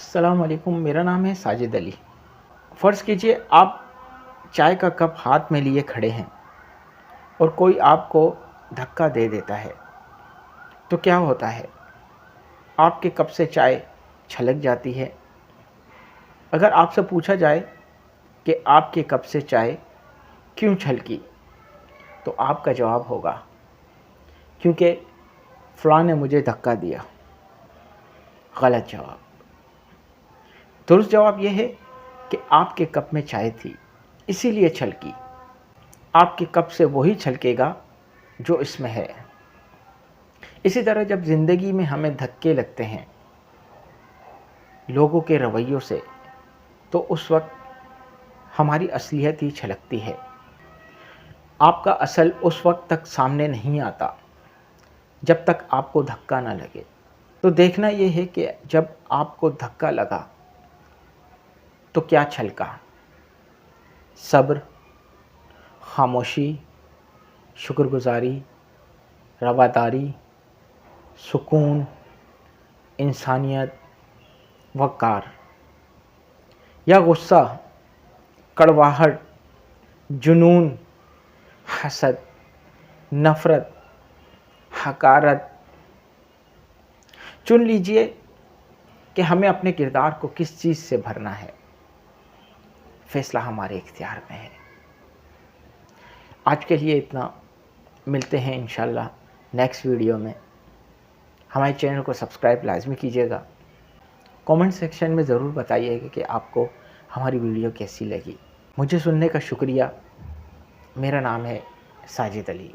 अस्सलाम वालेकुम, मेरा नाम है साजिद अली। फ़र्ज़ कीजिए आप चाय का कप हाथ में लिए खड़े हैं और कोई आपको धक्का दे देता है, तो क्या होता है? आपके कप से चाय छलक जाती है। अगर आपसे पूछा जाए कि आपके कप से चाय क्यों छलकी, तो आपका जवाब होगा क्योंकि फ़लाँ ने मुझे धक्का दिया। गलत जवाब। दुरुस्त जवाब यह है कि आपके कप में चाय थी, इसीलिए छलकी। आपके कप से वही छलकेगा जो इसमें है। इसी तरह जब ज़िंदगी में हमें धक्के लगते हैं लोगों के रवैयों से, तो उस वक्त हमारी असलियत ही छलकती है। आपका असल उस वक्त तक सामने नहीं आता जब तक आपको धक्का ना लगे। तो देखना ये है कि जब आपको धक्का लगा तो क्या छलका? सब्र, खामोशी, शुक्रगुज़ारी, रवादारी, सुकून, इंसानियत, वक़ार, या गुस्सा, कड़वाहट, जुनून, हसद, नफ़रत, हकारत। चुन लीजिए कि हमें अपने किरदार को किस चीज़ से भरना है। फ़ैसला हमारे इख्तियार में है। आज के लिए इतना। मिलते हैं इंशाल्लाह नेक्स्ट वीडियो में। हमारे चैनल को सब्सक्राइब लाजमी कीजिएगा। कमेंट सेक्शन में ज़रूर बताइएगा कि आपको हमारी वीडियो कैसी लगी। मुझे सुनने का शुक्रिया। मेरा नाम है साजिद अली।